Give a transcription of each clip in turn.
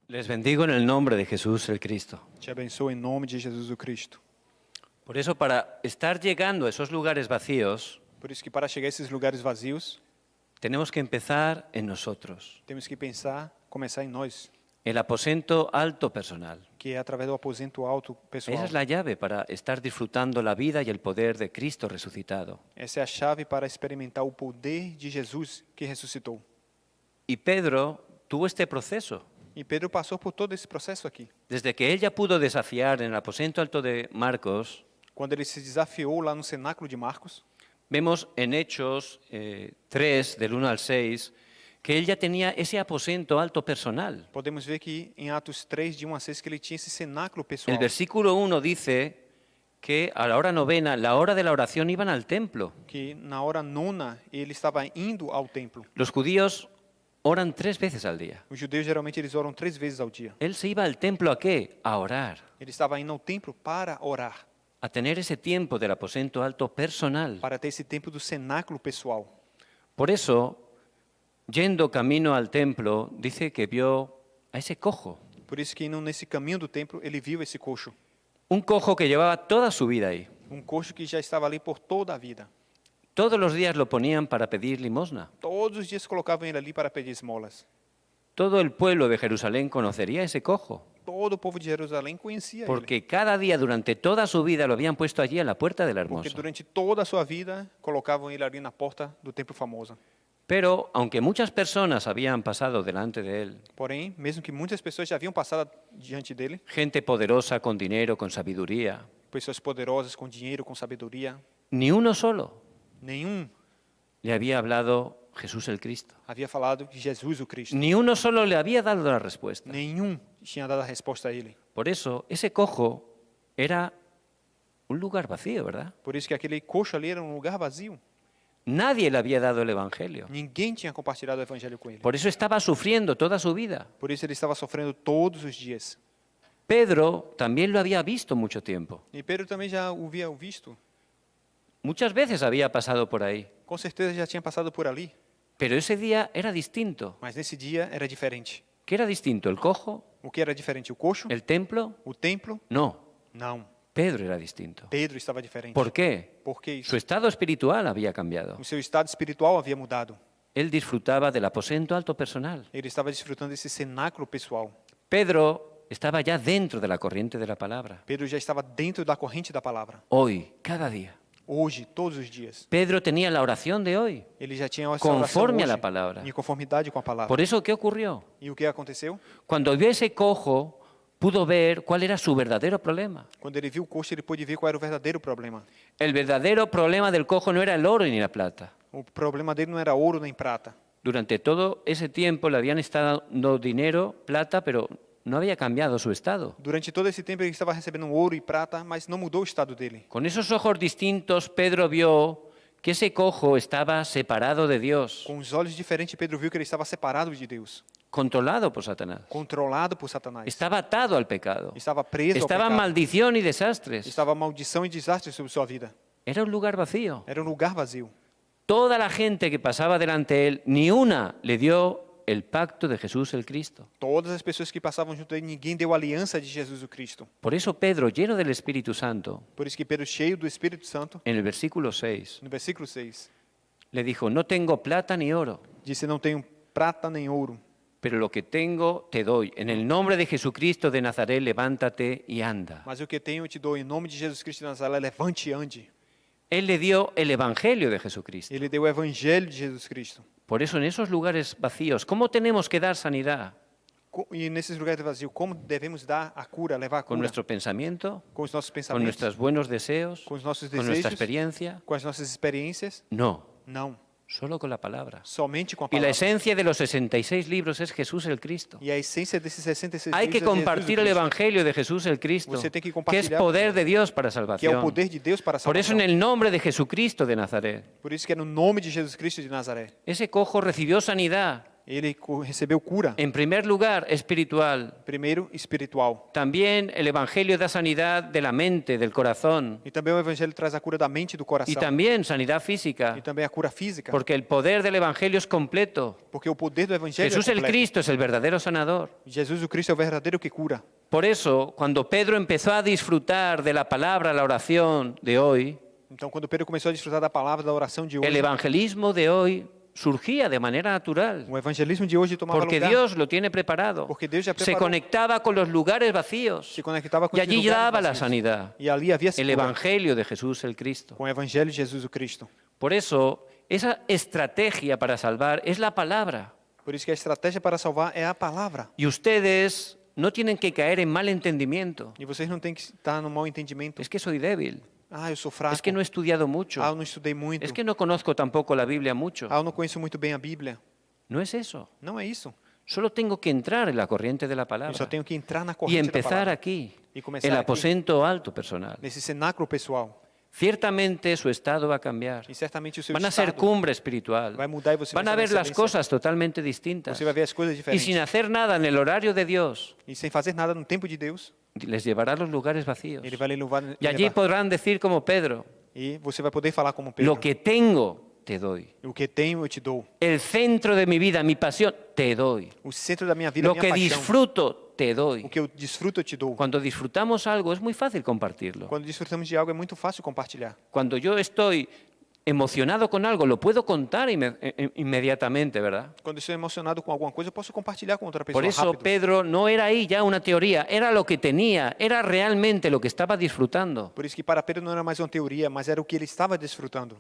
Les bendigo en el nombre de Jesús el Cristo. Te abençoo em nome de Jesus o Cristo. Por eso, para estar llegando a esos lugares vacíos, Por isso que para chegar a esses lugares vazios, tenemos que empezar en nosotros. temos que começar em nós, El aposento alto personal. que é através do aposento alto pessoal. Esa es la llave para estar disfrutando la vida y el poder de Cristo resucitado. Essa é a chave para experimentar o poder de Jesus que ressuscitou. Y Pedro tuvo este proceso. E Pedro passou por todo esse processo aqui. Desde que él ya pudo desafiar en el aposento alto de Marcos, Quando ele se desafiou lá no cenáculo de Marcos, vemos en Hechos 3, del 1 al 6, que él ya tenía ese aposento alto personal. podemos ver que em Atos 3, de 1 a 6, que ele tinha esse cenáculo pessoal. El versículo 1 dice que a la hora novena, la hora de la oración, iban al templo. Que na hora nona ele estava indo ao templo. Los judíos oran 3 veces al día. Os judeus geralmente eles oram 3 vezes ao dia. Él se iba al templo ¿a qué? A orar, Ele estava indo ao templo para orar, a tener ese tiempo del aposento alto personal. para ter esse tempo do cenáculo pessoal. Por eso, yendo camino al templo, dice que vio a ese cojo. Por isso que indo nesse caminho do templo, ele viu esse coxo. Un cojo que llevaba toda su vida ahí. Coxo que já estava ali por toda a vida. Todos los días lo ponían para pedir limosna. Todos os dias colocavam ele ali para pedir esmolas. Todo el pueblo de Jerusalén conocería a ese cojo, Todo o povo de Jerusalém conhecia ele. porque cada día durante toda su vida lo habían puesto allí a la puerta del Porque hermoso. durante toda a sua vida colocavam ele ali na porta do templo famoso. Pero, aunque muchas personas habían pasado delante de él, Porém, mesmo que muitas pessoas já haviam passado diante dele, gente poderosa con dinero, con sabiduría, pessoas poderosas com dinheiro, com sabedoria, ni uno solo nenhum le había hablado Jesús el Cristo. havia falado de Jesus o Cristo. Ni uno solo le había dado la respuesta. Nenhum tinha dado a resposta a ele. Por eso, ese cojo era un lugar vacío, ¿verdad? Por isso que aquele coxo ali era um lugar vazio. Nadie le había dado el Evangelio. Ninguém tinha compartilhado o evangelho com ele. Por eso estaba sufriendo toda su vida. Por isso ele estava sofrendo todos os dias. Pedro también lo había visto mucho tiempo. E Pedro também já o havia visto. Muchas veces había pasado por ahí. Com certeza já tinha passado por ali. Pero ese día era distinto. Mas nesse dia era diferente. ¿Qué era distinto? ¿El cojo? O que era diferente? O coxo? ¿El templo? O templo? No, Não. Pedro era distinto. Pedro estava diferente. ¿Por qué? Por que Su isso? estado espiritual había cambiado. O seu estado espiritual havia mudado. Él disfrutaba del aposento alto personal. Ele estava desfrutando desse cenáculo pessoal. Pedro estaba ya dentro de la corriente de la palabra. Pedro já estava dentro da corrente da palavra. Hoy, cada día. Hoje, todos os dias. Pedro tenía la oración de hoy. Ele já tinha essa Conforme a oração la hoje, palabra. em conformidade com a palavra. Por eso, ¿qué ocurrió? E o que aconteceu? Cuando vio ese cojo, pudo ver cuál era su verdadero problema. Quando ele viu o coxo, ele pôde ver qual era o verdadeiro problema. El verdadero problema del cojo no era el oro ni la plata. O problema dele não era ouro nem prata. Durante todo ese tiempo le habían estado dando dinero, plata, pero no había cambiado su estado. Durante todo esse tempo ele estava recebendo ouro e prata, mas não mudou o estado dele. Con esos ojos distintos, Pedro vio que ese cojo estaba separado de Dios, Com os olhos diferentes, Pedro viu que ele estaba separado de Deus, controlado por Satanás. controlado por Satanás. Estaba atado al pecado. Estava preso Estaba ao en pecado. maldición y desastres. Estava maldição e desastre sobre sua vida. Era un lugar vacío. Era um lugar vazio. Toda la gente que pasaba delante de él, ni una le dio el pacto de Jesús el Cristo. Todas as pessoas que passavam junto a ele, ninguém deu a aliança de Jesus o Cristo. Por eso Pedro, lleno del Espíritu Santo, Por isso que Pedro, cheio do Espírito Santo, en el versículo 6, no versículo 6, le dijo, no tengo plata ni oro, disse: Não tenho prata nem ouro, pero lo que tengo te doy. En el nombre de Jesucristo de Nazaret, levántate y anda. mas o que tenho eu te dou. Em nome de Jesus Cristo de Nazaré, levante e ande. Él le dio el Evangelio de Jesucristo. Ele deu o evangelho de Jesus Cristo. Por eso en esos lugares vacíos, ¿cómo tenemos que dar sanidad? E nesses lugares vazios, como devemos dar a cura, levar a ¿Con cura? nuestro pensamiento? Com os nossos ¿Con pensamentos, nuestros buenos deseos? com os nossos ¿Con nuestra desejos, experiencia? com as nossas experiências? No, Não. solo con la palabra. Somente com a Y la palavra. esencia de los 66 libros es Jesús el Cristo. E a essência desses 66 Hay que livros é Jesus compartir o el Cristo, Evangelio de Jesús el Cristo, Você tem que que es compartilhar poder de Dios para que é o salvación. poder de Deus para a Por eso en salvação. el nombre de Jesucristo de Nazaret, Por isso que é no nome de Jesus Cristo de Nazaré. ese cojo recibió sanidad Ele recebeu cura, En primer lugar, espiritual. primeiro espiritual. También el Evangelio da sanidad de la mente, del corazón. E também o evangelho traz a cura da mente e do Y coração. también sanidad física. E também a cura física, Porque el poder del Evangelio es completo. porque o poder do evangelho Jesús é el completo. Cristo es el verdadero sanador. Jesus o Cristo é o verdadeiro que cura. Por eso, cuando Pedro empezó a disfrutar de la palabra, la oración de hoy, Então, quando Pedro começou a desfrutar da palavra, da oração de el hoje, evangelismo de hoy surgía de manera natural. o evangelismo de hoje tomava Porque lugar, Dios lo tiene preparado. porque Deus já Se preparou, conectaba con los lugares vacíos se conectava com y esses allí lugares daba la vazios. sanidad. E ali havia El cura Evangelio de Jesús el Cristo. com o evangelho de Jesus o Cristo. Por eso, esa estrategia para salvar es la palabra. Por isso que a estratégia para salvar é a palavra. Y ustedes no tienen que caer en mal entendimiento. E vocês não têm que estar no mau entendimento. Es que soy débil. Ah, eu sou fraco. Es que no he estudiado mucho. Ah, eu não estudei muito. Es que no conozco tampoco la Biblia mucho. Ah, eu não conheço muito bem a Bíblia. No es eso. Não é isso. Solo tengo que entrar en la corriente de la Eu só palabra tenho que entrar na y corrente da empezar palavra. aquí, E começar el aqui, aposento alto personal. nesse cenáculo pessoal. Ciertamente su estado va a cambiar. E certamente o seu Van a ser estado cumbre espiritual. vai mudar e você Van a vai ver ser las cosas totalmente distintas. Você vai ver as coisas Y diferentes. sin hacer nada en el horario de Dios, E sem fazer nada no tempo de Deus, les llevará a los lugares vacíos. Ele vai lhe levar. Y allí podrán decir como Pedro, E você vai poder falar como Pedro. lo que tengo, te doy. O que tenho, eu te dou. El centro de mi vida, mi pasión, te doy. O centro da minha vida, a Lo minha que paixão. disfruto, te doy. O que eu desfruto, eu te dou. Cuando disfrutamos algo es muy fácil compartirlo. Quando desfrutamos de algo, é muito fácil compartilhar. Cuando yo estoy emocionado con algo, lo puedo contar inmediatamente, ¿verdad? Quando eu estou emocionado com alguma coisa, eu posso compartilhar com outra pessoa Por eso rápido. Pedro no era ahí ya una teoría, era lo que tenía, era realmente lo que estaba disfrutando. Por isso que para Pedro não era mais uma teoria, mas era o que ele estava desfrutando.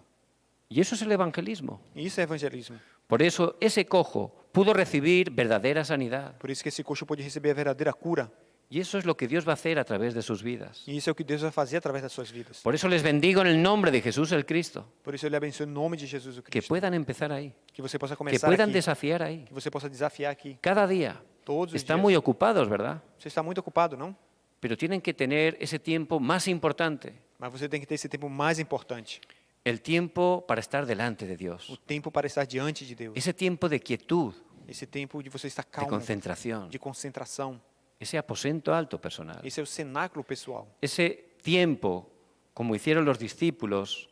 Y eso es el evangelismo. E isso é evangelismo. Por eso ese cojo pudo recibir verdadera sanidad. Por isso que esse coxo pôde receber a verdadeira cura. Y eso es lo que Dios va a hacer a través de sus vidas. E isso é o que Deus vai fazer através das suas vidas. Por eso les bendigo en el nombre de Jesús el Cristo. Por isso eu lhe abençoo em nome de Jesus o Que Cristo. puedan empezar ahí, Que você possa que começar puedan aqui. desafiar ahí. Que você possa desafiar aqui. Cada día. Todos os Están dias. muy ocupados, ¿verdad? Você está muito ocupado, não? Pero tienen que tener ese tiempo más importante, Mas você tem que ter esse tempo mais importante. el tiempo para estar delante de O Dios. tempo para estar diante de Deus. Ese tiempo de quietud, Esse tempo de você estar de calmo, concentración, de concentração. ese aposento alto personal. Esse é o cenáculo pessoal. Ese tiempo, como hicieron los discípulos,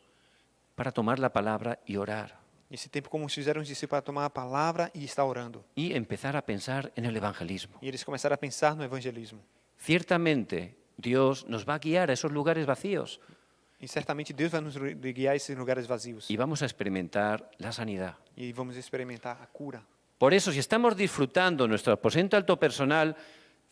para tomar la palabra y orar. Esse tempo como fizeram os discípulos para tomar a palavra e estar orando. Y empezar a pensar en el evangelismo. E eles começaram a pensar no evangelismo. Ciertamente, Dios nos va a guiar a esos lugares vacíos E certamente Deus vai nos guiar a esses lugares vazios. y vamos a experimentar la sanidad. E vamos experimentar a cura. Por eso, si estamos disfrutando nuestro aposento alto personal,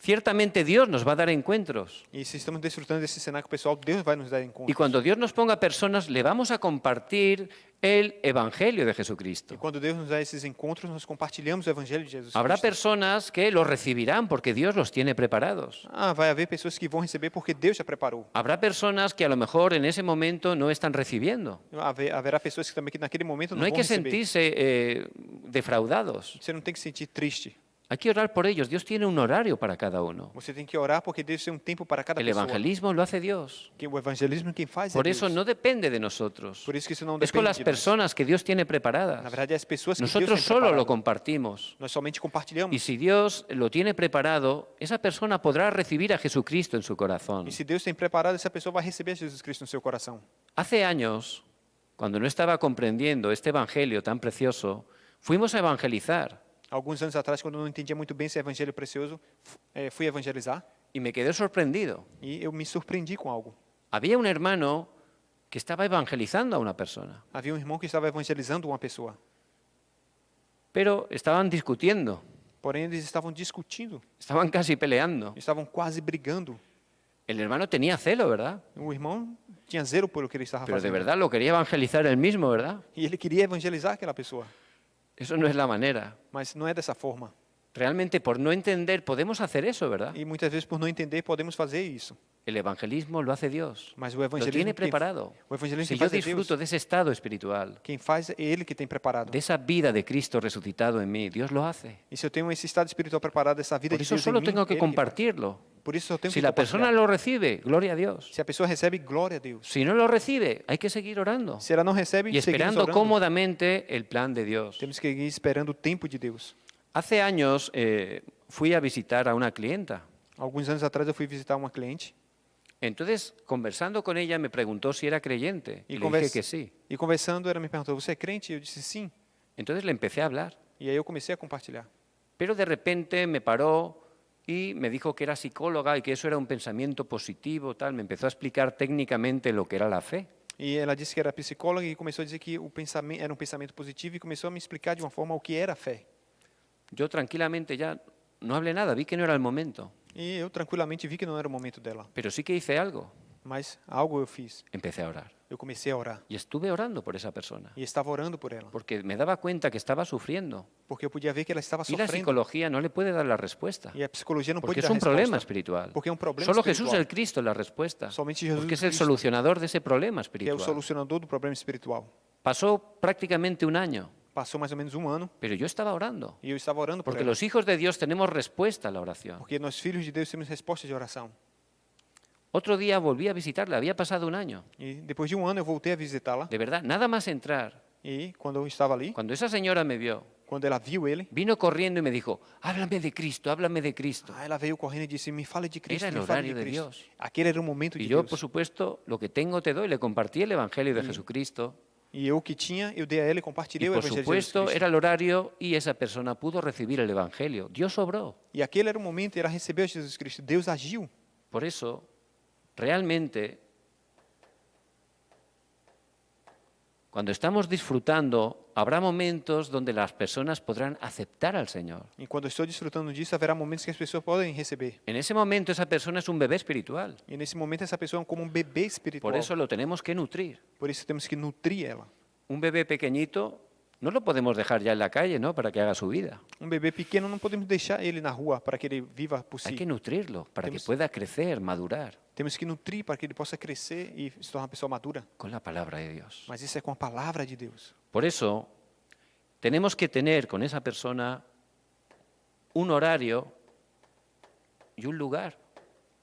ciertamente Dios nos va a dar encuentros. E se estamos desfrutando desse cenáculo pessoal, Deus vai nos dar Y encontros. cuando Dios nos ponga personas, le vamos a compartir el Evangelio de Jesucristo. E quando Deus nos dá esses encontros, nós compartilhamos o evangelho de Jesus Habrá Cristo. personas que los recibirán porque Dios los tiene preparados. Ah, vai haver pessoas que vão receber porque Deus já preparou. Habrá personas que a lo mejor en ese momento no están recibiendo. Haverá pessoas que também que naquele momento No não hay vão que receber. sentirse defraudados. Você não tem que se sentir triste. Hay que orar por ellos. Dios tiene un horario para cada uno. Você tem que orar porque Deus tem um tempo para cada El pessoa. evangelismo lo hace Dios. Que o evangelismo quem faz Por é eso Deus. no depende de nosotros. Por isso que isso não Es con depende las de nós. personas que Dios tiene preparadas. Na verdade, é as pessoas que Nosotros Deus tem solo lo preparado. compartimos. Nós somente compartilhamos. Y si Dios lo tiene preparado, esa persona podrá recibir a Jesucristo en su corazón. E se Deus tem preparado, essa pessoa vai receber Jesus Cristo no seu coração. Hace años, cuando no estaba comprendiendo este evangelio tan precioso, fuimos a evangelizar Alguns anos atrás, quando eu não entendia muito bem esse evangelho precioso, fui evangelizar y me quedé sorprendido. e eu me surpreendi com algo. Había un hermano que estaba evangelizando a una persona, Havia um irmão que estava evangelizando uma pessoa, pero estaban discutiendo, porém eles estavam discutindo, estaban casi peleando. estavam quase brigando. El hermano tenía celo, ¿verdad? O irmão tinha zelo pelo que ele estava Pero de fazendo. verdad lo quería evangelizar él mismo, ¿verdad? E ele queria evangelizar aquela pessoa, Eso no es la manera. mas não é dessa forma. Realmente por no entender podemos hacer eso, ¿verdad? E muitas vezes, por não entender, podemos fazer isso. El evangelismo lo hace Dios. Mas o Lo evangelismo, tiene preparado. o evangelismo Si quem yo faz é Deus. disfruto de ese estado espiritual, Quem faz é Ele que tem preparado. de esa vida de Cristo resucitado en mí, Dios lo hace. E se eu tenho esse estado espiritual preparado, essa vida Por de eso Deus em solo mim, tengo que Ele compartirlo. por isso eu tenho Si que la persona compartilhar. lo recibe, gloria a Dios. Se a pessoa recebe, glória a Deus. Si no lo recibe, hay que seguir orando Se ela não recebe, y seguimos esperando orando. cómodamente el plan de Dios. Temos que ir esperando o tempo de Deus. Hace años fui a visitar a una clienta. Alguns anos atrás eu fui visitar uma cliente Entonces, conversando con ella, me preguntó si era creyente. Y e, le dije que sí. conversando ela me perguntou, você é crente? E eu disse sim. Entonces le empecé a hablar. E aí eu comecei a compartilhar. Pero de repente me paró y me dijo que era psicóloga y que eso era un pensamiento positivo, tal. Me empezó a explicar técnicamente lo que era la fe. E ela disse que era psicóloga e começou a dizer que o pensamento era um pensamento positivo e começou a me explicar de uma forma o que era a fé. Yo tranquilamente ya no hablé nada, vi que no era el momento. E eu tranquilamente vi que não era o momento dela. Pero sí que hice algo. Mas algo eu fiz. Empecé a orar. Eu comecei a orar. Y estuve orando por esa persona. E estava orando por ela. Porque me daba cuenta que estaba sufriendo. Porque eu podia ver que ela estava Y la sofrendo. psicología no le puede dar la respuesta. E a psicologia não Porque pode es dar un problema resposta. espiritual. Porque é um problema Solo espiritual. Jesús el Cristo es la respuesta. Somente Jesus Porque es el Cristo, solucionador de ese problema que é o espiritual. solucionador do problema espiritual. Pasó prácticamente un año, Passou mais ou menos um ano pero yo estaba orando. e eu estava orando por Porque ela. los hijos de Dios tenemos respuesta a la oración. Porque nós, filhos de Deus, temos respostas de oração. Otro día volví a visitarla, había pasado un año. E depois de um ano eu voltei a visitá-la. De verdad, nada más entrar, E quando eu estava ali, cuando esa señora me vio, quando ela viu ele, vino corriendo y me dijo, háblame de Cristo, háblame de Cristo. ela veio correndo e disse, me fale de Cristo, Era el me fale horario de de Cristo. Dios. Aquele era o momento de Y yo, Deus. por supuesto, lo que tengo te doy. Le compartí el Evangelio de Jesucristo. E eu que tinha, eu dei a ela e compartilhei Y o por Evangelho de Jesus supuesto Cristo. era el horario y esa persona pudo recibir el Evangelio. Dios obró. E aquele era o momento, e ela recebeu Jesus Cristo. Deus agiu. Por eso, realmente, cuando estamos disfrutando, habrá momentos donde las personas podrán aceptar al Señor. E quando eu estou desfrutando disso, haverá momentos que as pessoas podem receber. En ese momento esa persona es un bebé espiritual. E nesse momento essa pessoa é como um bebê espiritual. Por eso lo tenemos que nutrir. Por isso temos que nutrir ela. Un bebé pequeñito no lo podemos dejar ya en la calle, ¿no? Para que haga su vida. Um bebê pequeno não podemos deixar ele na rua para que ele viva por Hay si. que nutrirlo para que Tenemos- pueda crecer, madurar Temos que nutrir para que ele possa crescer e se tornar uma pessoa madura. con la palabra de Dios. Mas isso é com a palavra de Deus. Por eso, tenemos que tener con esa persona un horario y un lugar.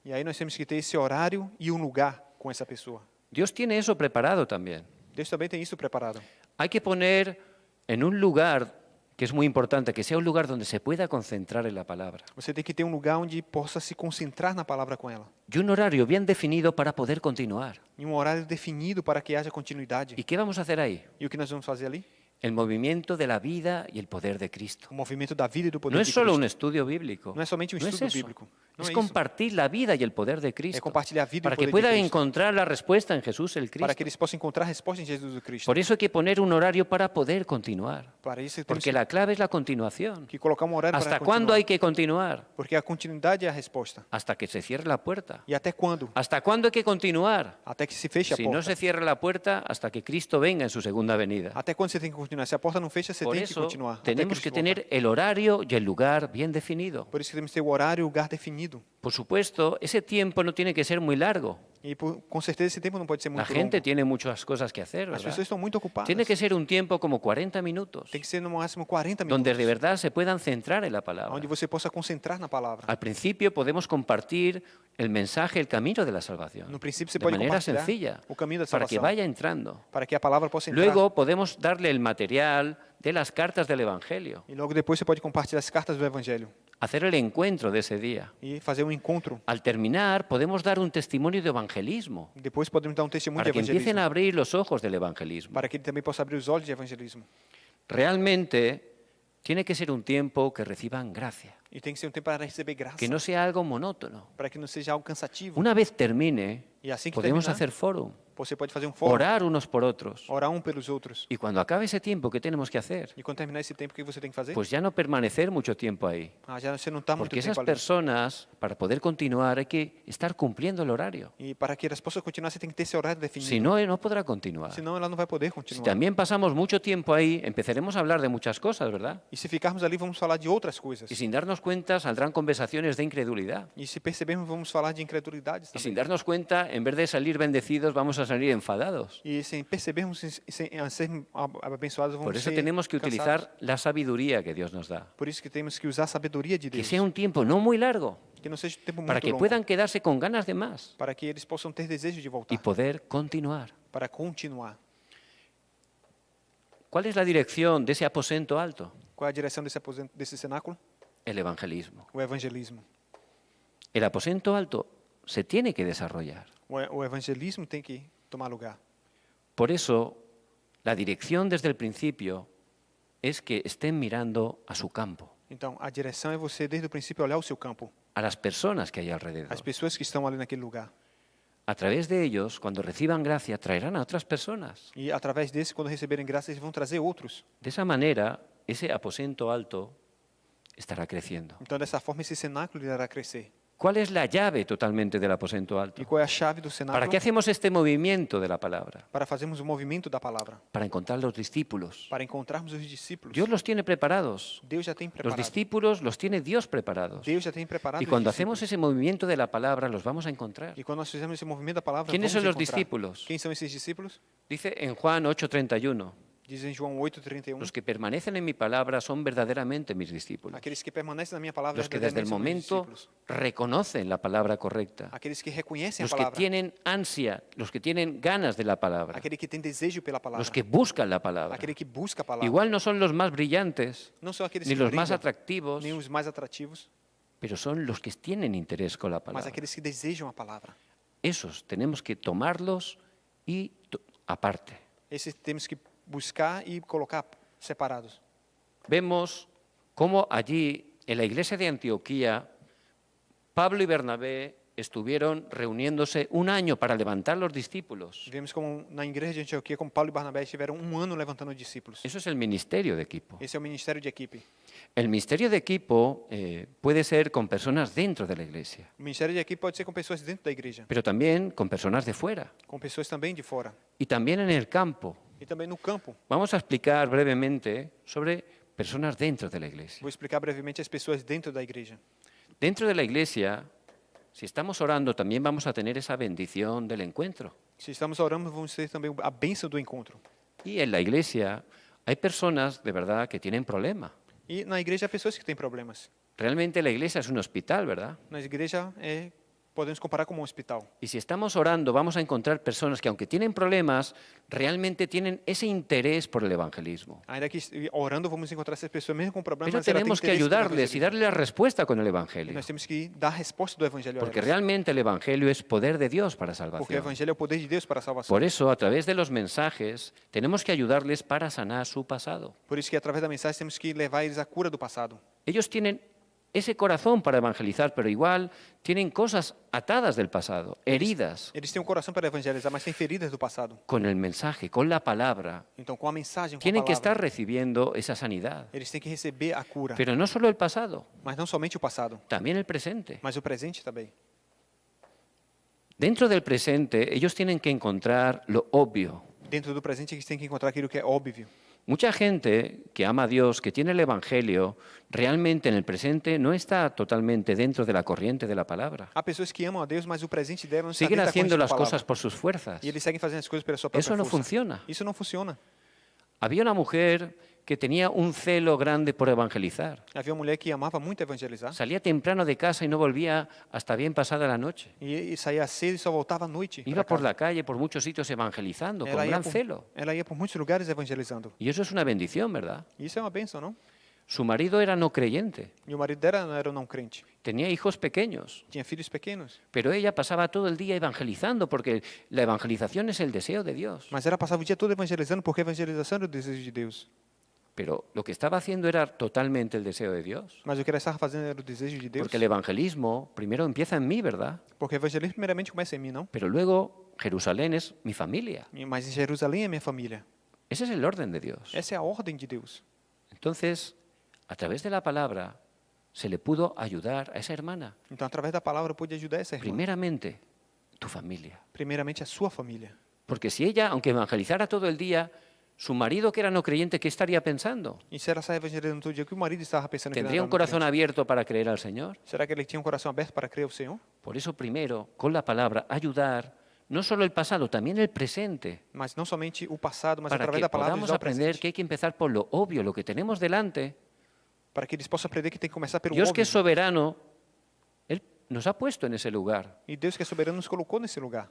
E aí nós temos que ter esse horário e um lugar com essa pessoa. Dios tiene eso preparado también. Deus também tem isso preparado. Hay que poner en un lugar que es muy importante, que sea un lugar donde se pueda concentrar en la palabra. Você tem que ter um lugar onde possa se concentrar na palavra com ela. Y un horario bien definido para poder continuar. E um horário definido para que haja continuidade. ¿Y qué vamos a hacer ahí? E o que nós vamos fazer ali? El movimiento de la vida y el poder de Cristo. O movimento da vida e do poder No es de solo un Cristo. estudio bíblico. Não é somente um No es estudo eso. bíblico. Não Es é isso. compartir la vida y el poder de É Cristo. compartilhar a vida e Para o que poder de puedan Cristo. encontrar la respuesta en Jesús el Para que Cristo. eles possam encontrar a resposta em Jesus Cristo. Por eso hay que poner un horario para poder continuar. Para isso temos Porque la clave es la continuación. que colocar um horário ¿Hasta para cuándo continuar. hay que continuar? Porque a continuidade é a resposta. Hasta que se cierre la puerta. E até quando? ¿Hasta cuándo hay que continuar? Até que se feche a Si porta. no se cierra la puerta, hasta que Cristo venga en su segunda venida. Até quando você tem que continuar? Se a porta não fecha, você Por tem que eso continuar. até tenemos Cristo que voltar. tener el horario y el lugar bien definido. Por isso que temos que ter o horário e o lugar definido. Por supuesto, ese tiempo no tiene que ser muy largo. E com certeza esse tempo não pode ser La muito gente longo. tiene muchas cosas que hacer, As ¿verdad? pessoas estão muito ocupadas. Tiene que ser un tiempo como 40 minutos, Tem que ser no máximo 40 minutos. donde de verdad se puedan centrar en la palabra. Onde você possa concentrar na palavra. Al principio podemos compartir el mensaje, el camino de la salvación, No princípio você de pode manera compartilhar sencilla, o caminho da para que salvação. vaya entrando. Para que a palavra possa entrar. Luego podemos darle el material de las cartas del Evangelio, E logo depois você pode compartilhar as cartas do Evangelho. hacer el encuentro de ese día. E fazer um encontro. Al terminar, podemos dar un testimonio de evangelismo, Depois podemos dar um testemunho de para que empiecen evangelismo. a abrir los ojos del evangelismo. Para que ele também possa abrir os olhos de evangelismo. Realmente tiene que ser un tiempo que reciban gracia, E tem que ser um tempo para receber graça. que no sea algo monótono. Para que não seja algo cansativo. Una vez termine, E assim que podemos terminar, hacer fórum, você pode fazer um fórum. orar unos por otros. Orar um pelos outros. Y cuando acabe ese tiempo, ¿qué tenemos que hacer? E quando terminar esse tempo, o que você tem que fazer? Pues ya no permanecer mucho tiempo ahí. Já você não está muito Porque esas tempo ali. personas, para poder continuar, hay que estar cumpliendo el horario. E para que elas possam continuar, você tem que ter esse horário definido. Si no, no podrá continuar. Senão ela não vai poder Si continuar. también pasamos mucho tiempo ahí, empezaremos a hablar de muchas cosas, ¿verdad? E se ficarmos ali, vamos falar de outras coisas. Y sin darnos cuenta saldrán conversaciones de incredulidad. E se percebermos, vamos falar de incredulidades Y sin também. darnos cuenta, en vez de salir bendecidos, vamos a salir enfadados. E sem percebermos, sem ser abençoados, vamos Por eso ser tenemos que cansados. utilizar la sabiduría que Dios nos da. Por isso que temos que usar a sabedoria de Que Deus. sea un tiempo no muy largo, Que não seja um tempo para muito que longo. puedan quedarse con ganas de más Para que eles possam ter desejo de y voltar. poder continuar. Para continuar. ¿Cuál es la dirección de ese aposento alto? Qual é a direção desse cenáculo? El evangelismo. O evangelismo. El aposento alto se tiene que desarrollar. O evangelismo tem que tomar lugar. Por eso, la dirección desde el principio es que estén mirando a su campo, Então, a direção é você, desde o princípio, olhar o seu campo, a las personas que hay alrededor. as pessoas que estão ali naquele lugar. A través de ellos, cuando reciban gracia, traerán a otras personas. E, através desse, quando receberem graça, eles vão trazer outros. De esa manera, ese aposento alto estará creciendo. Então, dessa forma, esse cenáculo irá crescer. ¿Cuál es la llave totalmente del aposento alto? E qual é a chave do ¿Para cenáculo? qué hacemos este movimiento de la palabra? Para fazermos o movimento da palavra. Para encontrar los discípulos. Para encontrarmos os discípulos. Dios los tiene preparados. Deus já tem Los preparado. discípulos los tiene Dios preparados. Deus já tem preparado Y os cuando discípulos. hacemos ese movimiento de la palabra, los vamos a encontrar. E quando nós fizemos esse movimento da palavra, ¿Quiénes vamos son los encontrar. discípulos? Quem são esses discípulos? Dice en Juan 8:31, Diz em João 8:31. los que permanecen en mi palabra son verdaderamente mis discípulos. Aqueles que permanecem na minha palavra Los que desde el verdadeiramente são meus momento discípulos. reconocen la palabra correcta. Aqueles que reconhecem a Los que palavra. tienen ansia, los que tienen ganas de la palabra. Aquele que tem desejo pela palavra. Los que buscan la palabra. Aquele que busca a palavra. Igual no son los más brillantes, Não são aqueles ni que los más brilham, atractivos, nem os mais atrativos, pero son los que tienen interés con la mas palabra. aqueles que desejam a palavra. Esos tenemos que tomarlos y aparte. Esses temos que buscar e colocar separados. Vemos cómo allí, en la iglesia de Antioquía, Pablo y Bernabé estuvieron reuniéndose un año para levantar los discípulos. Vemos como na igreja de Antioquia, como Paulo e Barnabé estiveram ano levantando discípulos. Eso es el ministerio de equipo. Esse é o ministério de equipe. El ministerio de equipo puede ser con personas dentro de la iglesia, O ministério de equipe pode ser com pessoas dentro da igreja, pero también con personas de fuera com pessoas também de fora y también en el campo. e também no campo. Vamos a explicar brevemente sobre personas dentro de la iglesia. Vou explicar brevemente as pessoas dentro da igreja. Dentro de la iglesia, si estamos orando, también vamos a tener esa bendición del encuentro. Se estamos orando, vamos ter também a bênção do encontro. Y en la iglesia hay personas de verdad que tienen problema. E na igreja há pessoas que têm problemas. Realmente la iglesia es un hospital, ¿verdad? Na igreja podemos comparar como um hospital. Y si estamos orando, vamos a encontrar personas que, aunque tienen problemas, realmente tienen ese interés por el evangelismo. Ainda que orando, vamos encontrar essas pessoas mesmo com problemas, Pero mas ela tem tenemos que interesse pelo ayudarles y evangelismo. darle la respuesta con el E evangelio. nós temos que dar a resposta do evangelho a Porque elas. realmente el evangelio es poder de Dios para Porque o salvación. evangelho é o poder de Deus para a salvação. Por eso, a través de los mensajes, tenemos que ayudarles para sanar su pasado. Por isso que através da mensagem temos que levar eles à cura do passado. Ellos tienen ese corazón para evangelizar, pero igual tienen cosas atadas del pasado, heridas Eles têm um coração para evangelizar, mas têm feridas do passado. con el mensaje, con la palabra. Então, com a mensagem, com a Tienen que palavra, estar recibiendo esa sanidad. eles têm que receber a cura. Pero no solo el pasado, Mas não somente o passado, también el presente. mas o presente também. Dentro del presente, ellos tienen que encontrar lo obvio. Dentro do presente, eles têm que encontrar aquilo que é óbvio. Mucha gente que ama a Dios, que tiene el Evangelio, realmente en el presente no está totalmente dentro de la corriente de la palabra. Há pessoas que amam a Deus, mas o presente dela não está Siguen dentro da haciendo corrente da las palavra. cosas por sus fuerzas. E eles seguem fazendo as coisas pela sua própria Eso no força. funciona. Isso não funciona. Había una mujer que tenía un celo grande por evangelizar. Havia uma mulher que amava muito evangelizar. Salía temprano de casa y no volvía hasta bien pasada la noche. E saía cedo e só voltava à noite. Iba pra por casa. la calle, por muchos sitios evangelizando, con gran celo. Ela ia por muitos lugares evangelizando. Y eso es una bendición, ¿verdad? E isso é uma bênção, não? Su marido era no creyente, E o marido dela não era um não crente. tenía hijos pequeños, Tinha filhos pequenos. pero ella pasaba todo el día evangelizando porque la evangelización es el deseo de Dios. Mas ela passava o dia todo evangelizando, porque a evangelização era o desejo de Deus. Pero lo que estaba haciendo era totalmente el deseo de Dios. Mas o que ela estava fazendo era o desejo de Deus. Porque el evangelismo primero empieza en mí, ¿verdad? Porque o evangelismo primeiramente começa em mim, não? Pero luego Jerusalén es mi familia. Mas em Jerusalém é minha família. Ese es el orden de Dios. Essa é a ordem de Deus. Entonces, a través de la palabra, se le pudo ayudar a esa hermana. Então, através da palavra, eu pude ajudar essa irmã. Primeramente, tu familia. Primeiramente, a sua família. Porque si ella, aunque evangelizara todo el día, su marido que era no creyente, ¿qué estaría pensando? E se ela sai evangelizando todo dia, o que o marido estava pensando que ela ¿Tendría era un não corazón crente? abierto para creer al Señor? Será que ele tinha um coração aberto para crer ao Senhor? Por eso primero, con la palabra, ayudar no solo el pasado, también el presente, Mas não somente o passado, mas para através que da palavra podamos ajudar o aprender presente. que hay que empezar por lo obvio, lo que tenemos delante. Para que eles possam aprender que tem que começar pelo Dios que óbvio. es soberano, Él nos ha puesto en ese lugar. E Deus que é soberano nos colocou nesse lugar.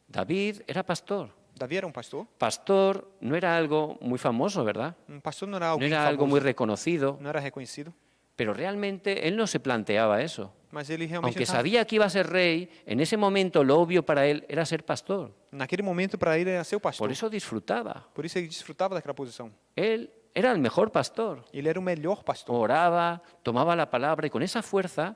David era pastor. Davi era um pastor. Pastor no era algo muy famoso, ¿verdad? Um pastor não era No alguém era algo muy famoso, reconocido, não era reconhecido, pero realmente él no se planteaba eso. mas ele realmente Aunque estava- sabía que iba a ser rey, en ese momento lo obvio para él era ser pastor. naquele momento para ele era ser o pastor. Por eso disfrutaba. Por isso ele desfrutava daquela posição. Él era el mejor pastor. Ele era o melhor pastor. Oraba, tomaba la palabra y con esa fuerza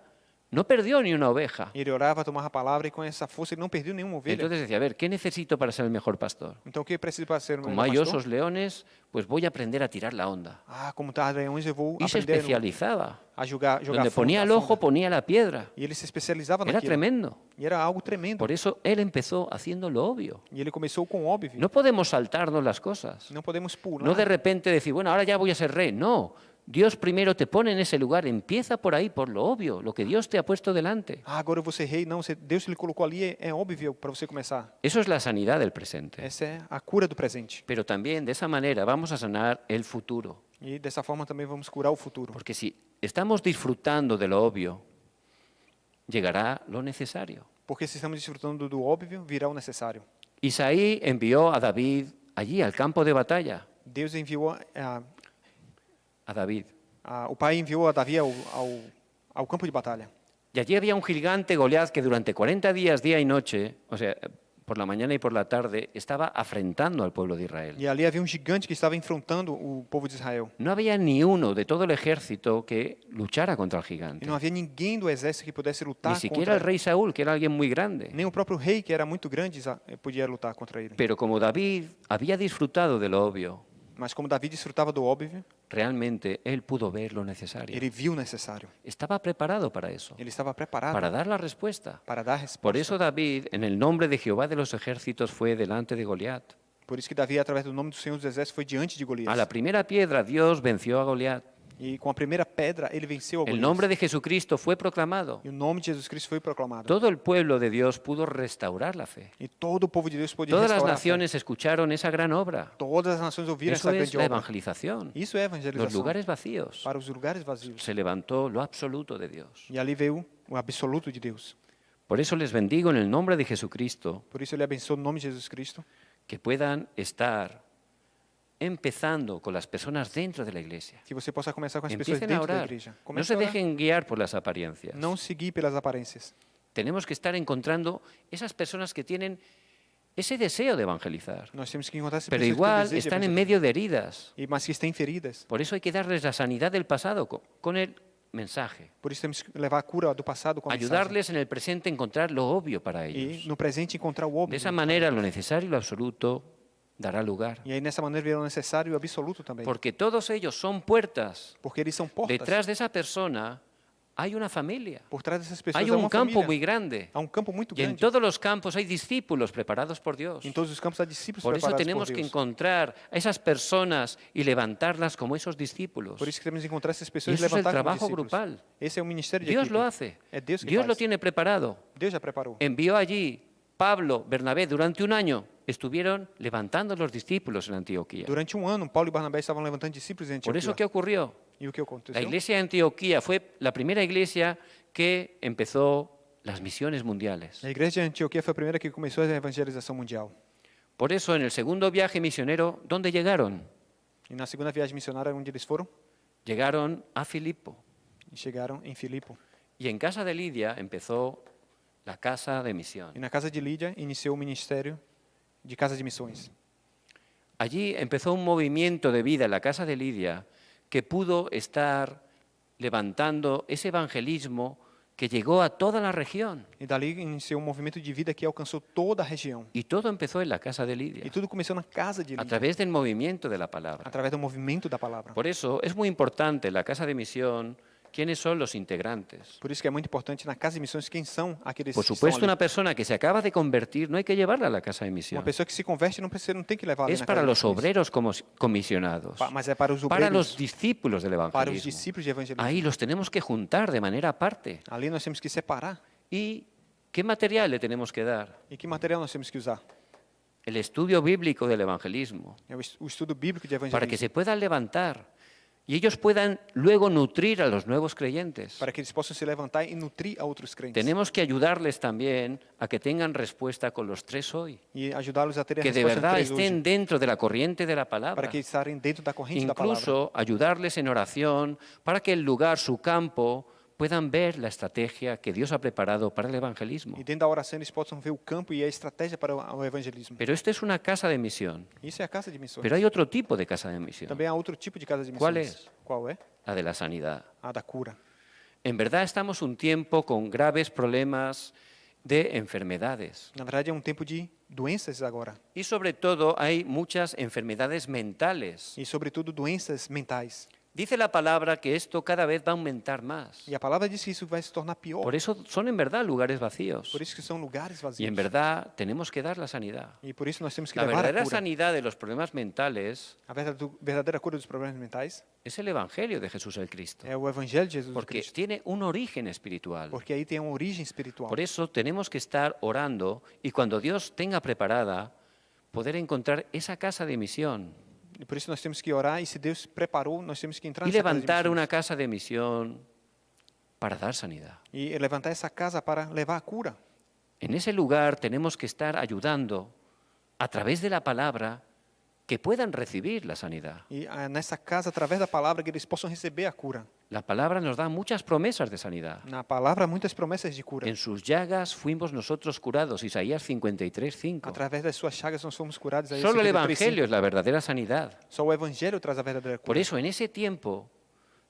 no perdió ni una oveja. Ele orava, tomava a palavra e com essa força ele não perdeu nenhuma ovelha. Entonces decía, a ver, ¿qué necesito para ser el mejor pastor? Então o que eu preciso para ser o Como melhor hay pastor? osos, leones, pues voy a aprender a tirar la onda. Ah, como tá leões, eu vou Y se aprender especializaba. a jogar Donde ponía el ojo, ponía la piedra. E ele se especializava Era naquilo. tremendo. E era algo tremendo. Por eso él empezó haciendo lo obvio. E ele começou com o óbvio. No podemos saltarnos las cosas. Não podemos pular. No de repente decir, bueno, ahora ya voy a ser rey. No, Dios primero te pone en ese lugar. Empieza por ahí, por lo obvio, lo que Dios te ha puesto delante. Ah, agora eu vou ser rei. Não, Deus ele colocou ali, é óbvio para você começar. Eso es la sanidad del presente. Essa é a cura do presente. Pero también de esa manera vamos a sanar el futuro. E dessa forma também vamos curar o futuro. Porque si estamos disfrutando de lo obvio, llegará lo necesario. Porque se estamos desfrutando do óbvio, virá o necessário. Isaí envió a David allí, al campo de batalla. Deus enviou A David. o pai enviou a Davi ao campo de batalha. Y allí había un gigante Goliat que durante 40 días, día y noche, o sea, por la mañana y por la tarde, estaba afrentando al pueblo de Israel. E ali havia um gigante que estava enfrentando o povo de Israel. No había ni uno de todo el ejército que luchara contra el E gigante. não havia ninguém do exército que pudesse lutar Ni siquiera el contra rey Saúl, que era alguien muy grande. nem o próprio rei, que era muito grande, podia lutar contra ele. Pero como David había disfrutado de lo obvio, Mas como Davi desfrutava do óbvio, realmente él pudo ver lo necesario. ele viu o necessário. Estaba preparado para eso, Ele estava preparado para dar la respuesta. para dar a resposta. Por eso David, en el nombre de Jehová de los ejércitos, fue delante de Goliat. Por isso que Davi, através do nome do Senhor dos Exércitos, foi diante de A Golias. la primera piedra Dios venció a Goliat. E com a primeira pedra, ele venceu a El Golias. nombre de Jesucristo fue proclamado. E o nome de Jesus Cristo foi proclamado. Todo el pueblo de Dios pudo restaurar la fe. E todo o povo de Deus podia Todas las restaurar a fé. naciones escucharon esa gran obra. Todas as nações ouviram Eso essa es grande la obra. evangelización. Isso é Los evangelização. lugares vacíos. Para os lugares vazios. Se levantó lo absoluto de Dios. E ali veio o absoluto de Deus. Por eso les bendigo en el nombre de Jesucristo Por isso ele abençoa o nome de Jesus Cristo, que puedan estar empezando con las personas dentro de la iglesia. que você possa começar com as pessoas Empiecen a dentro da orar. igreja. No Comece se a orar. dejen guiar por las apariencias. Não seguir pelas aparências. Tenemos que estar encontrando esas personas que tienen ese deseo de evangelizar, Nós temos que encontrar essas pero pessoas igual que desejam están en evangelizar. medio de heridas. Mas que estão feridas. Por eso hay que darles la sanidad del pasado con el mensaje. Por isso temos que levar a cura do passado com a mensagem. Ayudarles en el presente a encontrar lo obvio para E ellos. no presente encontrar o De óbvio. esa manera lo necesario y lo absoluto dará lugar. E aí nessa maneira virá o necessário e o absoluto também. Porque todos ellos son puertas. Porque eles são portas. Detrás de esa persona hay una familia. Por trás dessas pessoas Hay há un uma campo família. muy grande. Há um campo muito Y en grande. todos los campos hay discípulos preparados por Dios. Em todos os campos há discípulos Por eso preparados tenemos por que Deus. encontrar a esas personas y levantarlas como esos discípulos. Por isso que temos que encontrar essas Y pessoas e eso es el levantar como trabajo discípulos. grupal. Esse é o ministério de Dios equipe. lo hace. É Deus que Dios faz. lo tiene preparado. Deus já preparou. Envió allí Pablo, Bernabé, durante un año estuvieron levantando los discípulos en Antioquía. Durante um ano, Paulo e Barnabé estavam levantando discípulos em Por Antioquia. eso, ¿qué ocurrió? E o que La aconteceu? iglesia de Antioquía fue la primera iglesia que empezó las misiones mundiales. A igreja de Antioquia foi a primeira que começou a evangelização mundial. Por eso, en el segundo viaje misionero, ¿dónde llegaron? E na segunda viagem missionária, onde eles foram, Llegaron a Filipo. e chegaram em Filipo. Y en casa de Lidia empezó la casa de misión. E na casa de Lídia, iniciou o ministério de casa de missões. Allí empezó un movimiento de vida en la casa de Lidia que pudo estar levantando ese evangelismo que llegó a toda la región. E dali iniciou um movimento de vida que alcançou toda a região. Y todo empezó en la casa de E Lidia, tudo começou na casa de a Lídia, través del movimiento de la palabra. através do movimento da palavra. Por eso es muy importante en la casa de misión quiénes son los integrantes. Por isso que é muito importante na casa de missões quem são aqueles Por que estão supuesto, ali. una persona que se acaba de convertir no hay que llevarla a la casa de Uma misión. pessoa que se converte não tem que levar ali Es na para casa de los missões. obreros comisionados, Mas é para os para obreiros, los discípulos del para os evangelismo. discípulos de evangelismo. Ahí los tenemos que juntar de manera aparte. Ali nós temos que separar. ¿Y qué material le tenemos que dar? E que material nós temos que usar? El estudio bíblico del evangelismo, É o estudo bíblico de para que evangelismo. se puedan levantar y ellos puedan luego nutrir a los nuevos creyentes. para que eles possam se levantar e nutrir a outros crentes. Tenemos que ayudarles también a que tengan respuesta con los tres hoy, E ajudá-los a ter a que de resposta verdad em três hoje, estén dentro de la corriente de la para palabra. que eles estarem dentro da corrente da palavra. Incluso ayudarles en oración para que el lugar, su campo, puedan ver la estrategia que Dios ha preparado para el evangelismo. E dentro da oração eles possam ver o campo e a estratégia para o evangelismo. Pero esta es una casa de misión. Isso é a casa de missões. Pero hay otro tipo de casa de misión, Também há outro tipo de casa de missões. Qual é? Qual é? la de la sanidad. A da cura. En verdad estamos un tiempo con graves problemas de enfermedades. Na verdade, é tempo de doenças agora. Y sobre todo hay muchas enfermedades mentales. E, sobretudo, doenças mentais. Dice la palabra que esto cada vez va a aumentar más. E a palavra diz que isso vai se tornar pior. Por eso son en verdad lugares vacíos. Por isso que são lugares vazios. Y en verdad tenemos que dar la sanidad. E por isso nós temos que La levar a verdadera cura. sanidad de los problemas mentales A verdadeira cura dos problemas mentais es el Evangelio de Jesús el Cristo. é o Evangelho de Jesus Porque Cristo. tiene un origen espiritual. Porque aí tem uma origem espiritual. Por eso tenemos que estar orando y cuando Dios tenga preparada, poder encontrar esa casa de misión E por isso nós temos que orar e se Deus preparou, nós temos que entrar y nessa casa de levantar missões. una casa de misión para dar sanidad. E levantar essa casa para levar a cura. En ese lugar tenemos que estar ayudando a través de la palabra que puedan recibir la sanidad. E nessa casa, através da palavra, que eles possam receber a cura. La palabra nos da muchas promesas de sanidad. Na palavra, muitas promessas de cura. En sus llagas fuimos nosotros curados, Isaías 53:5. Através das suas chagas nós somos curados. Aí, Solo el 53:5. Evangelio es la verdadera sanidad. Só o Evangelho traz a verdadeira Por cura. eso en ese tiempo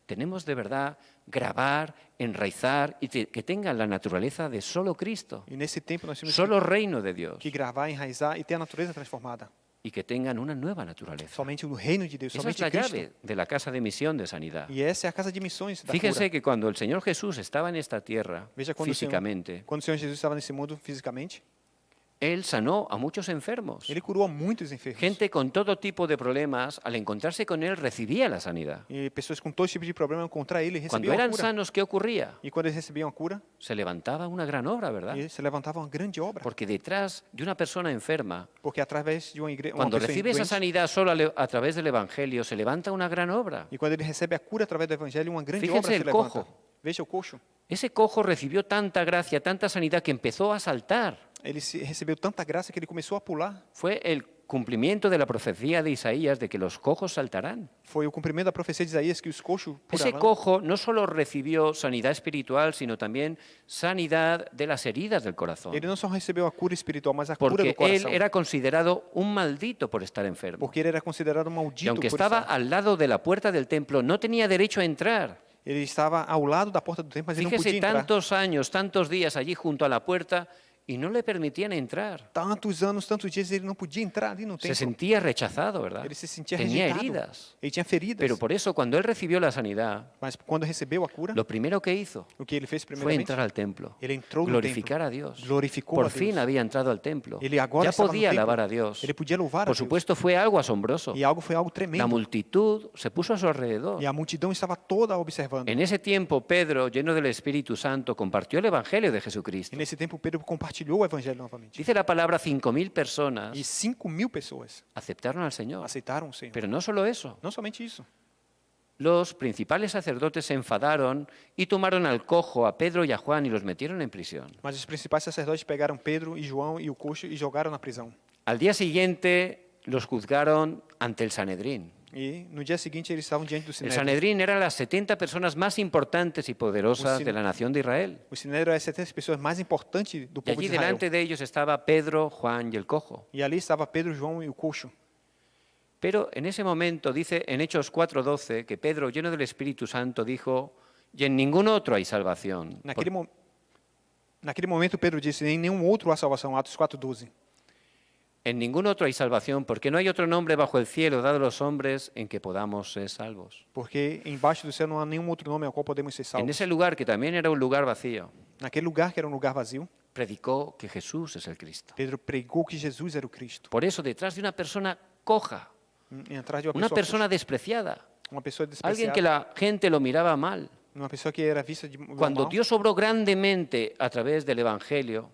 tenemos de verdad grabar, enraizar y que tengan la naturaleza de solo Cristo, E nesse tempo nós temos solo reino de Dios que gravar, enraizar e ter a natureza transformada. y que tengan una nueva naturaleza. Somente no reino de Deus, Esa es somente la Cristo. llave de la casa de misión de sanidad. E essa é a casa de missões da Fíjense cura. que cuando el Señor Jesús estaba en esta tierra Veja quando físicamente, quando o Senhor Jesus estava nesse mundo fisicamente, Él sanó a muchos enfermos. ele curou a muitos enfermos. Gente con todo tipo de problemas, al encontrarse con Él, recibía la sanidad. E pessoas com todo tipo de problema contra ele Cuando recebiam a eran cura. sanos, ¿qué ocurría? E quando eles recebiam a cura, Se levantaba una gran obra, ¿verdad? se levantava uma grande obra. Porque detrás de una persona enferma, Porque através de uma igreja, uma cuando pessoa recibe esa doente, sanidad solo a través del Evangelio, se levanta una gran obra. e quando ele recebe a cura através do evangelho, uma grande Fíjense obra se el levanta. cojo. Veja o coxo. Ese cojo recibió tanta gracia, tanta sanidad que empezó a saltar. Ele recebeu tanta graça que ele começou a pular. Fue el cumplimiento de la profecía de Isaías de que los cojos saltarán. Foi o cumprimento da profecia de Isaías que os coxos Ese pulavam. cojo no solo recibió sanidad espiritual, sino también sanidad de las heridas del corazón. Ele não só recebeu a cura espiritual, mas a cura Porque do él coração. era considerado un maldito por estar enfermo. Porque ele era considerado Y maldito aunque por estaba estar. al lado de la puerta del templo, no tenía derecho a entrar. Ele estava ao lado da porta do templo, mas ele não Fíjese, podia entrar. tantos años, tantos días allí junto a la puerta y no le permitían entrar. Tantos anos, tantos dias, ele não podia entrar ali no Se templo. sentía rechazado, ¿verdad? Ele se sentia Tenía rejeitado. heridas. Ele tinha feridas. Pero por eso, cuando él recibió la sanidad, Mas quando recebeu a cura, lo primero que hizo o que ele fez fue primeiramente? entrar al templo, Ele entrou no glorificar templo. a Dios. Glorificou Por a Deus. fin había entrado al templo. Ele agora Ya estava no podía templo. alabar a Dios. Ele podia louvar a Por Deus. supuesto, fue algo asombroso. E algo foi algo La tremendo. multitud se puso a su alrededor. E a multidão estava toda observando. En ese tiempo, Pedro, lleno del Espíritu Santo, compartió el Evangelio de Jesucristo. E nesse tempo Pedro compartilhou o evangelho novamente. Dice la palabra, 5.000 personas E 5.000 pessoas aceptaron al Señor. aceitaram o Senhor. Pero no solo eso. Não somente isso. Los principales sacerdotes se enfadaron y tomaron al cojo, a Pedro y a Juan y los metieron en prisión. Mas os principais sacerdotes pegaram Pedro e João e o coxo e jogaram na prisão. Al día siguiente los juzgaron ante el Sanedrín. E no dia seguinte eles estavam diante do El Sinédrio. Sanedrín eran las 70 personas más importantes y poderosas de la nación de Israel. O Sinédrio é as 70 pessoas mais importantes do Y povo allí de Israel. delante de ellos estaba Pedro, Juan y el cojo. E ali estava Pedro, João e o coxo. Pero en ese momento dice en Hechos 4:12 que Pedro, lleno del Espíritu Santo, dijo, y en ningún otro hay salvación. Naquele momento Pedro disse, em nenhum outro há salvação, Atos 4:12. En ningún otro hay salvación, porque no hay otro nombre bajo el cielo dado a los hombres en que podamos ser salvos. Porque embaixo do céu não há nenhum outro nome ao qual podemos ser En salvos. ese lugar, que también era un lugar vacío, Naquele lugar que era um lugar vazio, predicó que Jesús es el Cristo. Pedro pregou que Jesus era o Cristo. Por eso, detrás de una persona coja, E atrás de una pessoa persona despreciada, coxa, uma pessoa alguien despreciada, que la gente lo miraba mal, uma pessoa que era vista de cuando mal, Dios obró grandemente a través del Evangelio,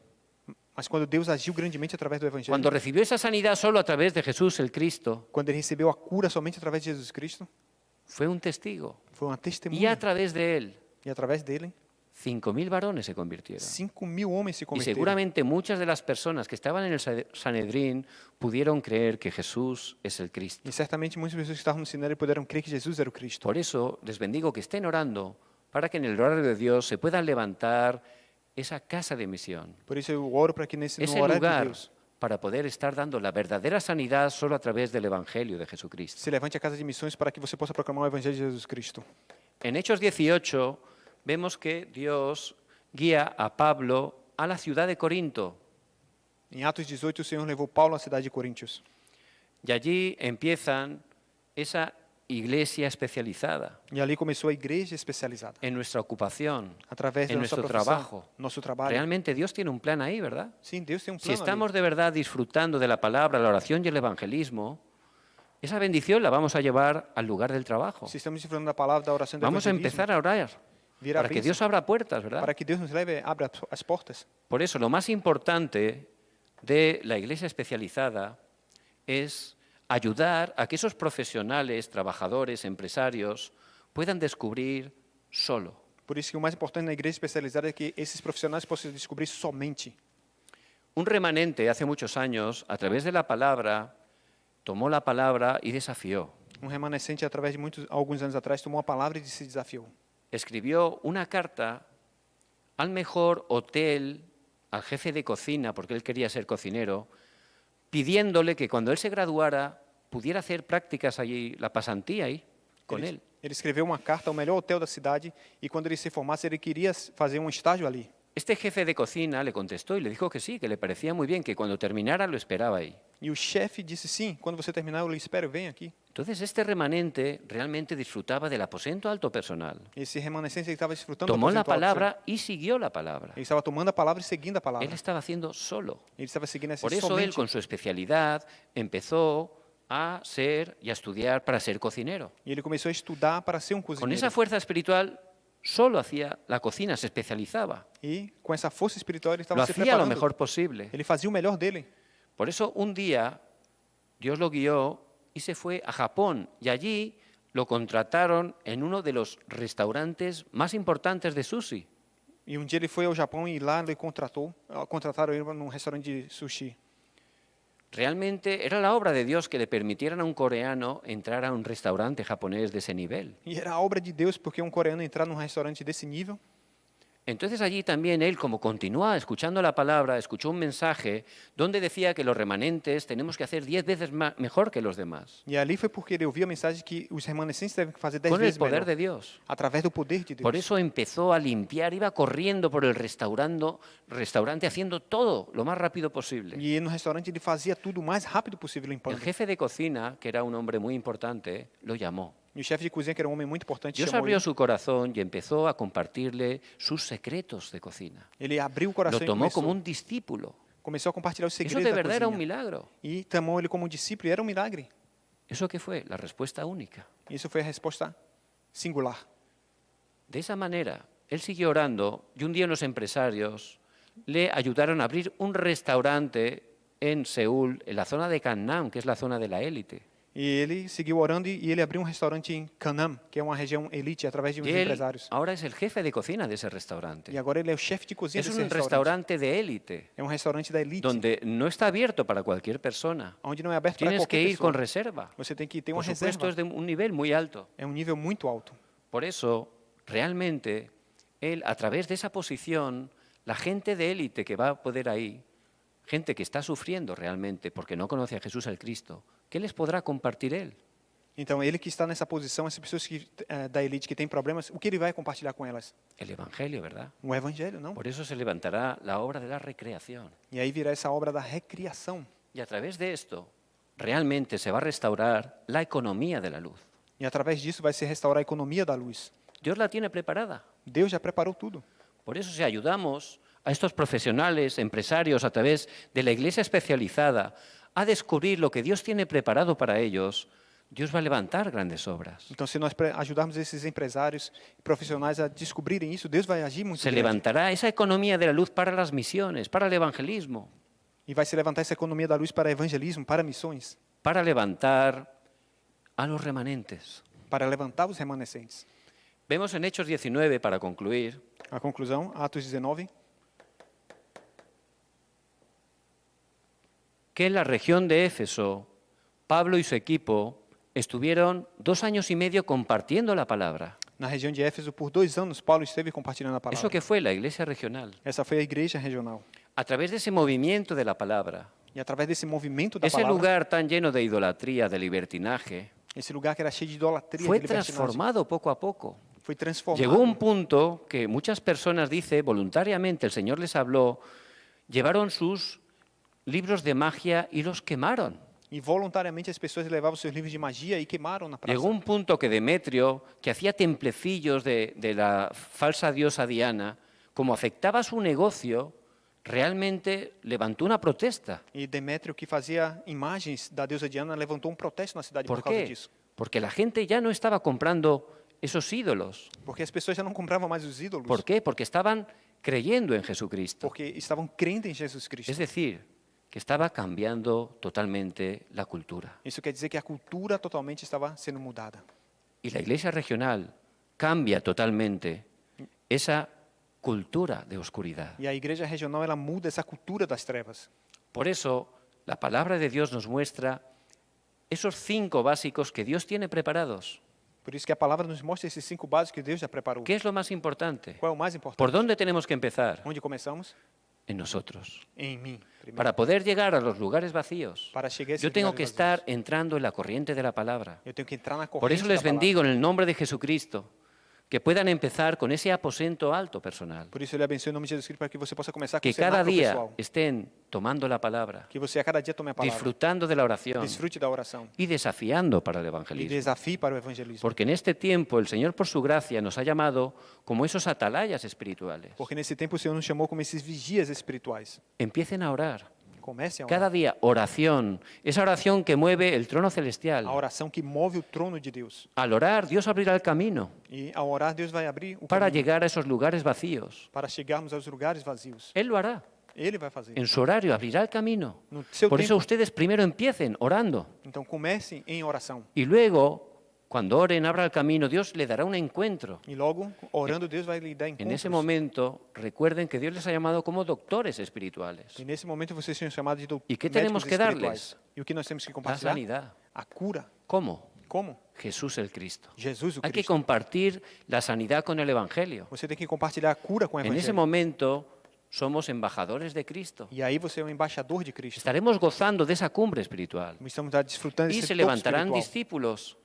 mas quando Deus agiu grandemente através do evangelho, cuando recibió esa sanidad solo a través de Jesús el Cristo, quando ele recebeu a cura somente através de Jesus Cristo, fue un testigo. Foi uma Y testemunha. a través de él, E através dele, 5.000 varones se convirtieron. 5.000 homens se Y converteram. seguramente muchas de las personas que estaban en el Sanedrín pudieron creer que Jesús es el Cristo. E certamente muitas pessoas que estavam no Sinédrio puderam crer que Jesus era o Cristo. Por eso les bendigo que estén orando para que en el horario de Dios se pueda levantar esa casa de misión, Por isso eu oro para que no ese horário de lugar Deus para poder estar dando la verdadera sanidad solo a través del Evangelio de Jesucristo. se levante a casa de missões para que você possa proclamar o Evangelho de Jesus Cristo. En Hechos 18 vemos que Dios guía a Pablo a la ciudad de Corinto Em Atos 18, o Senhor levou Paulo à cidade de Coríntios. y allí empiezan esa iglesia especializada E ali começou a igreja especializada. en nuestra ocupación, Através en da nossa nuestro profissão, trabajo. nosso trabalho. Realmente Dios tiene un plan ahí, ¿verdad? Sim, Deus tem Si plano ali. estamos de verdad disfrutando de la palabra, la oración y el evangelismo, esa bendición la vamos a llevar al lugar del trabajo. Se estamos falando da palavra, da oração, do Vamos a evangelismo, empezar a orar vira a para que bênção, Dios abra puertas, ¿verdad? para que Deus nos leve, abra as portas. Por eso lo más importante de la iglesia especializada es ayudar a que esos profesionales, trabajadores, empresarios puedan descubrir solo. Por isso que o mais importante na igreja especializada é que esses profissionais possam descobrir somente. Un remanente hace muchos años, a través de la palabra, tomó la palabra y desafió. Remanescente, através de alguns anos atrás, tomou a palavra e se desafiou. Escribió una carta al mejor hotel, al jefe de cocina, porque él quería ser cocinero, pidiéndole que cuando él se graduara pudiera hacer prácticas allí, la pasantía ahí, con él. Ele escreveu uma carta ao melhor hotel da cidade e quando ele se formasse, ele queria fazer um estágio ali. Este jefe de cocina le contestó y le dijo que sí, que le parecía muy bien, que cuando terminara lo esperaba ahí. E o chefe disse, sim, quando você terminar, eu lhe espero, vem aqui. Entonces este remanente realmente disfrutaba del aposento alto personal. Esse remanescente estava desfrutando Tomó do la aposento alto. palabra y siguió la palabra. Ele estava tomando a palavra e seguindo a palavra. Él estaba haciendo solo. Ele estava seguindo essa Por eso él, somente. con su especialidad, empezó a ser y a estudiar para ser cocinero. E ele começou a estudar para ser um Con cozinheiro. esa fuerza espiritual solo hacía la cocina, se especializaba. E com essa força espiritual, ele estava Lo se hacía lo preparando. mejor posible. Ele fazia o melhor dele. Por eso un día Dios lo guió y se fue a Japón y allí lo contrataron en uno de los restaurantes más importantes de sushi. E um dia ele foi ao Japão e lá ele contrataram ele num restaurante de sushi. Realmente era la obra de Dios que le permitieran a un coreano entrar a un restaurante japonés de ese nivel. E era a obra de Deus, porque um coreano entrar num restaurante desse nível. Entonces allí también él, como continúa escuchando la palabra, escuchó un mensaje donde decía que los remanentes tenemos que hacer 10 veces mejor que los demás, E ali foi porque ele ouviu a mensagem que os remanescentes devem fazer 10 con el vezes poder melhor. de Dios. Através do poder de Deus. Por eso empezó a limpiar, iba corriendo por el restaurante haciendo todo lo más rápido posible. E no restaurante ele fazia tudo o mais rápido possível El limpando. jefe de cocina, que era un hombre muy importante, lo llamó. E o chefe de cozinha, que era um homem muito importante, Dios chamou abrió ele. su corazón y empezó a compartirle sus secretos de cocina. Ele abriu o Lo coração e tomó como começou, un discípulo. começou a compartilhar os Eso segredos de da verdad era un cozinha. milagro. E tomou ele como um discípulo, e era um milagre. ¿Eso qué fue? La respuesta única. E isso foi a resposta singular. De esa manera, él siguió orando y un día unos empresarios le ayudaron a abrir un restaurante en Seúl, en la zona de Gangnam, que es la zona de la élite. E ele seguiu orando e ele abriu um restaurante em Gangnam, que é uma região elite, através de uns Y él empresários. ahora es el jefe de cocina de ese restaurante. E agora ele é o chefe de cozinha Es desse un restaurante. restaurante de élite, É um restaurante da elite, donde no está abierto para cualquier persona. onde não é aberto para Tienes que qualquer ir con pessoa. reserva. Você tem que ter uma Por supuesto, reserva. es de un nivel muy alto. É um nível muito alto. Por eso, realmente, él, a través de esa posición, la gente de élite que va a poder ahí, gente que está sufriendo realmente porque no conoce a Jesús el Cristo, ¿qué les podrá compartir él? Então, ele que está nessa posição, essas pessoas que, da elite que têm problemas, o que ele vai compartilhar com elas? El Evangelio, ¿verdad? O evangelho, não? Por eso se levantará la obra de la recreación. E aí virá essa obra da recriação. Y a través de esto, realmente se va a restaurar la economía de la luz. E através disso vai se restaurar a economia da luz. Dios la tiene preparada. Deus já preparou tudo. Por eso, si ayudamos a estos profesionales, empresarios, a través de la iglesia especializada, a descubrir lo que Dios tiene preparado para ellos, Dios va a levantar grandes obras. Então, se nós ajudarmos esses empresários e profissionais a descobrirem isso, Deus vai agir muito Se grande. levantará esa economía de la luz para las misiones, para el evangelismo, E vai se levantar essa economia da luz para evangelismo, para missões, para levantar a los remanentes. para levantar os remanescentes. Vemos en Hechos 19, para concluir, A conclusão, Atos 19, que en la región de Éfeso, Pablo y su equipo estuvieron 2 años y medio compartiendo la palabra. na região de Éfeso, por 2 anos, Paulo esteve compartilhando a ¿Eso palavra. qué fue? La iglesia regional. Essa foi a igreja regional. A través de ese movimiento de la palabra, E através desse movimento da ese palavra, lugar tan lleno de idolatría, de libertinaje, esse lugar que era cheio de idolatria, fue de libertinagem, transformado poco a poco. foi transformado. Llegó un punto que muchas personas, dice, voluntariamente el Señor les habló, llevaron sus libros de magia y los quemaron. E voluntariamente as pessoas levavam seus livros de magia e queimaram na praça. Llegó un punto que Demetrio, que hacía templecillos de la falsa diosa Diana, como afectaba su negocio, realmente levantó una protesta. E Demétrio, que fazia imagens da deusa Diana, levantou protesto na cidade ¿Por por causa qué? disso. Porque la gente ya no estaba comprando esos ídolos. Porque as pessoas já não compravam mais os ídolos. ¿Por qué? Porque estaban creyendo en Jesucristo. Porque estavam crendo em Jesus Cristo. Es decir, que estaba cambiando totalmente la cultura. Isso quer dizer que a cultura totalmente estava sendo mudada. Y la iglesia regional cambia totalmente esa cultura de oscuridad. E a igreja regional ela muda essa cultura das trevas. Por eso, la palabra de Dios nos muestra esos 5 básicos que Dios tiene preparados. Por isso que a palavra nos mostra esses 5 básicos que Deus já preparou. ¿Qué es lo más importante? Qual é o mais importante? ¿Por dónde tenemos que empezar? Onde começamos? En nosotros. Em mim. Primeiro. Para poder llegar a los lugares vacíos, Para chegar a esses yo tengo que lugares estar vazios, entrando en la corriente de la palabra. eu tenho que entrar na corrente Por eso da les palavra. bendigo en el nombre de Jesucristo, que puedan empezar con ese aposento alto personal. Por isso eu lhe abençoo em nome de Jesus Cristo para que você possa começar com Que o cada cenáculo día pessoal. estén tomando la palabra, Que você a cada dia tome a palavra. disfrutando de la oración Desfrute da oração. y desafiando para el E evangelismo. desafie para o evangelismo. Porque en este tiempo el Señor, por su gracia, nos ha llamado como esos atalayas espirituales. Porque nesse tempo o Senhor nos chamou como esses vigias espirituais. Empiecen a orar. Comece a orar. Cada día, oración. Esa oración que mueve el trono celestial. A oração que move o trono de Deus. Al orar, Dios abrirá el camino E ao orar, Deus vai abrir o para caminho llegar a esos lugares vacíos. para chegarmos aos lugares vazios. Él lo hará. Ele vai fazer. En su horario abrirá el camino. No seu Por eso tempo. ustedes primero empiecen orando. Então comece em oração. Y luego, cuando oren, abra el camino, Dios le dará un encuentro. E logo, orando, Deus vai lhe dar En encontros. ese momento, recuerden que Dios les ha llamado como doctores espirituales. E nesse momento vocês são chamados de E que médicos tenemos que espirituais. darles? E o que nós temos que La compartilhar? sanidad. A cura. ¿Cómo? Como? Jesús el Cristo. Jesus o Hay que Cristo. compartir la sanidad con el Evangelio. Você tem que compartilhar a cura com o En ese evangelho. momento somos embajadores de Cristo. E aí você é um embaixador de Cristo. Estaremos gozando de esa cumbre espiritual. Estamos desfrutando Y desse se toque levantarán espiritual. discípulos,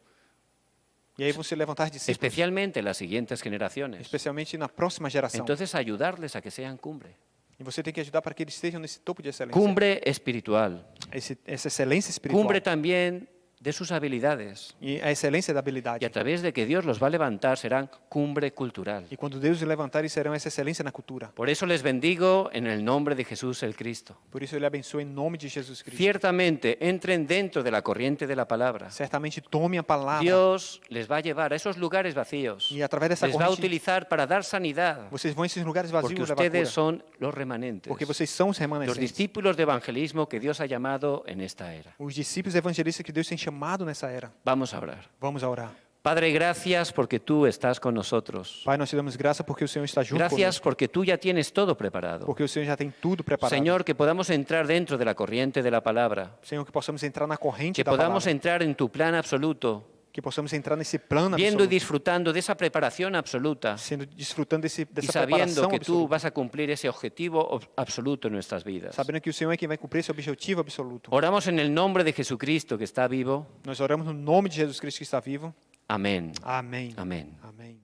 E aí vão se levantar discípulos, especialmente en las siguientes generaciones. especialmente na próxima geração. Entonces, ayudarles a que sean cumbre. E você tem que ajudar para que eles estejam nesse topo de excelência. Cumbre espiritual. Essa excelência espiritual. Cumbre también de sus habilidades. E a excelência da Y habilidade. a través de que Dios los va a levantar, serán cumbre cultural. E quando Deus os levantar, eles serão essa excelência na cultura. Por eso les bendigo en el nombre de Jesús el Cristo. Por isso eu lhe abençoo em nome de Jesus Cristo. Ciertamente, entren dentro de la corriente de la palabra. Certamente tome a palavra. Dios les va a llevar a esos lugares vacíos. E através dessa Les va a corrente, utilizar para dar sanidad. vocês vão a esses lugares vazios Porque levar cura. ustedes son los remanentes. Porque vocês são os Los remanescentes. discípulos de evangelismo que Dios ha llamado en esta era. Os discípulos evangelistas que Deus tem chamado nessa era. Vamos a orar. Vamos a orar. Padre, gracias porque tú estás con nosotros. Pai, nós te damos graça porque o Senhor está junto Gracias conosco. porque tú ya tienes todo preparado. Porque o Senhor já tem tudo preparado. Señor, que podamos entrar dentro de la corriente de la palabra. Senhor, que possamos entrar na corrente Que da podamos palavra. entrar en tu plan absoluto. Que possamos entrar nesse plano Viendo y absoluto. disfrutando de esa preparación absoluta. Desfrutando Y dessa sabiendo preparação que tú absoluta. vas a cumplir ese objetivo absoluto en nuestras vidas. Sabendo que o Senhor é quem vai cumprir esse objetivo absoluto. Oramos en el nombre de Jesucristo que está vivo. Nós oramos no nome de Jesus Cristo que está vivo. Amén. Amém. Amén. Amém.